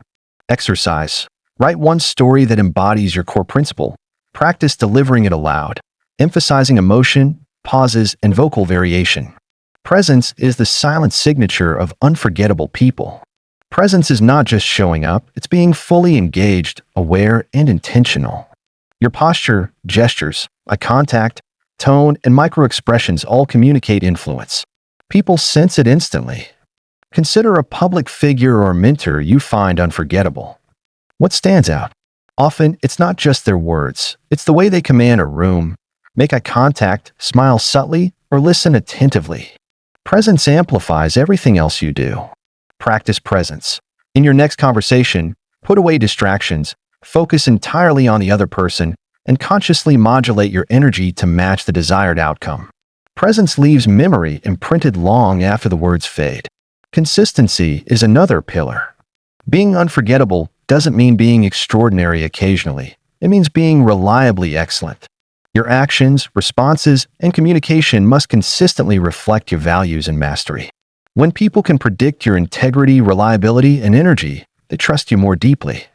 Exercise. Write one story that embodies your core principle. Practice delivering it aloud, emphasizing emotion, pauses, and vocal variation. Presence is the silent signature of unforgettable people. Presence is not just showing up, it's being fully engaged, aware, and intentional. Your posture, gestures, eye contact, tone, and microexpressions all communicate influence. People sense it instantly. Consider a public figure or mentor you find unforgettable. What stands out? Often, it's not just their words, it's the way they command a room, make eye contact, smile subtly, or listen attentively. Presence amplifies everything else you do. Practice presence. In your next conversation, put away distractions, focus entirely on the other person, and consciously modulate your energy to match the desired outcome. Presence leaves memory imprinted long after the words fade. Consistency is another pillar. Being unforgettable doesn't mean being extraordinary occasionally. It means being reliably excellent. Your actions, responses, and communication must consistently reflect your values and mastery. When people can predict your integrity, reliability, and energy, they trust you more deeply.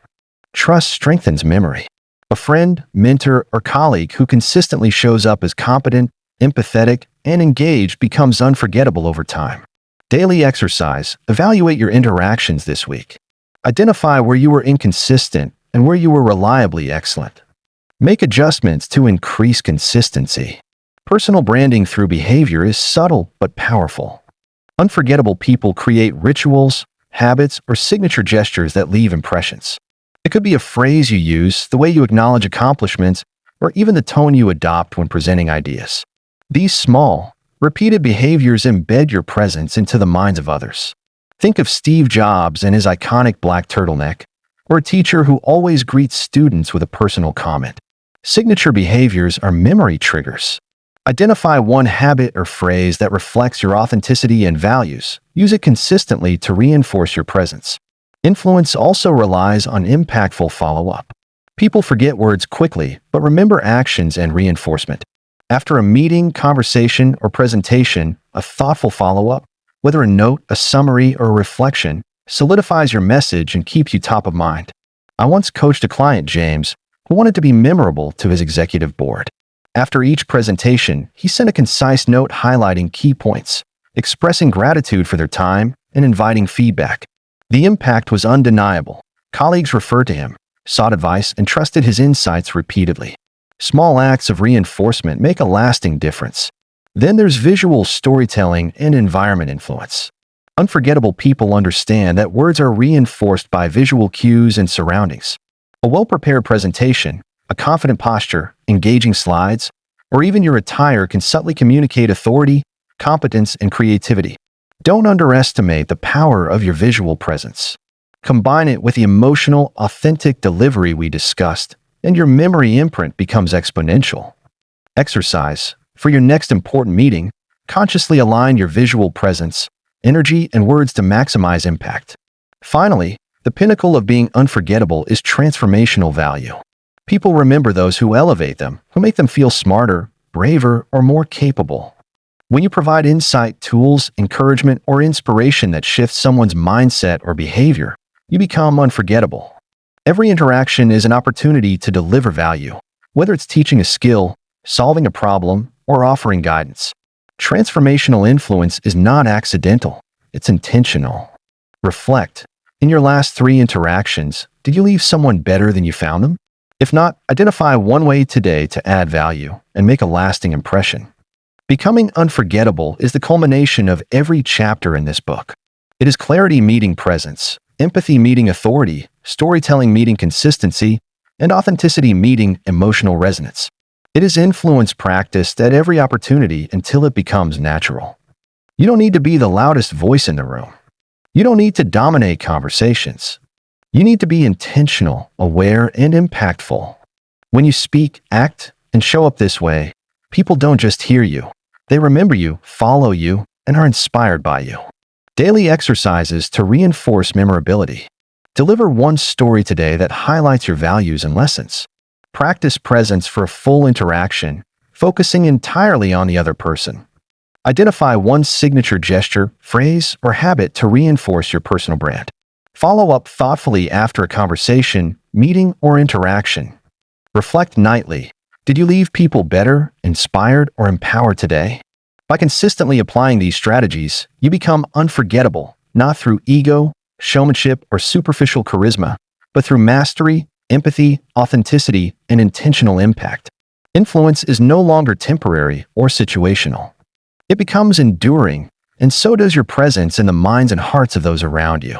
Trust strengthens memory. A friend, mentor, or colleague who consistently shows up as competent, empathetic, and engaged becomes unforgettable over time. Daily exercise. Evaluate your interactions this week. Identify where you were inconsistent and where you were reliably excellent. Make adjustments to increase consistency. Personal branding through behavior is subtle but powerful. Unforgettable people create rituals, habits, or signature gestures that leave impressions. It could be a phrase you use, the way you acknowledge accomplishments, or even the tone you adopt when presenting ideas. These small, repeated behaviors embed your presence into the minds of others. Think of Steve Jobs and his iconic black turtleneck, or a teacher who always greets students with a personal comment. Signature behaviors are memory triggers. Identify one habit or phrase that reflects your authenticity and values. Use it consistently to reinforce your presence. Influence also relies on impactful follow-up. People forget words quickly, but remember actions and reinforcement. After a meeting, conversation, or presentation, a thoughtful follow-up, whether a note, a summary, or a reflection, solidifies your message and keeps you top of mind. I once coached a client, James, who wanted to be memorable to his executive board. After each presentation, he sent a concise note highlighting key points, expressing gratitude for their time, and inviting feedback. The impact was undeniable. Colleagues referred to him, sought advice, and trusted his insights repeatedly. Small acts of reinforcement make a lasting difference. Then there's visual storytelling and environment influence. Unforgettable people understand that words are reinforced by visual cues and surroundings. A well-prepared presentation, a confident posture, engaging slides, or even your attire can subtly communicate authority, competence, and creativity. Don't underestimate the power of your visual presence. Combine it with the emotional, authentic delivery we discussed, and your memory imprint becomes exponential. Exercise. For your next important meeting, consciously align your visual presence, energy, and words to maximize impact. Finally, the pinnacle of being unforgettable is transformational value. People remember those who elevate them, who make them feel smarter, braver, or more capable. When you provide insight, tools, encouragement, or inspiration that shifts someone's mindset or behavior, you become unforgettable. Every interaction is an opportunity to deliver value, whether it's teaching a skill, solving a problem, or offering guidance. Transformational influence is not accidental, it's intentional. Reflect. In your last 3 interactions, did you leave someone better than you found them? If not, identify one way today to add value and make a lasting impression. Becoming unforgettable is the culmination of every chapter in this book. It is clarity meeting presence, empathy meeting authority, storytelling meeting consistency, and authenticity meeting emotional resonance. It is influence practiced at every opportunity until it becomes natural. You don't need to be the loudest voice in the room. You don't need to dominate conversations. You need to be intentional, aware, and impactful. When you speak, act, and show up this way, people don't just hear you. They remember you, follow you, and are inspired by you. Daily exercises to reinforce memorability. Deliver one story today that highlights your values and lessons. Practice presence for a full interaction, focusing entirely on the other person. Identify one signature gesture, phrase, or habit to reinforce your personal brand. Follow up thoughtfully after a conversation, meeting, or interaction. Reflect nightly. Did you leave people better, inspired, or empowered today? By consistently applying these strategies, you become unforgettable, not through ego, showmanship, or superficial charisma, but through mastery, empathy, authenticity, and intentional impact. Influence is no longer temporary or situational. It becomes enduring, and so does your presence in the minds and hearts of those around you.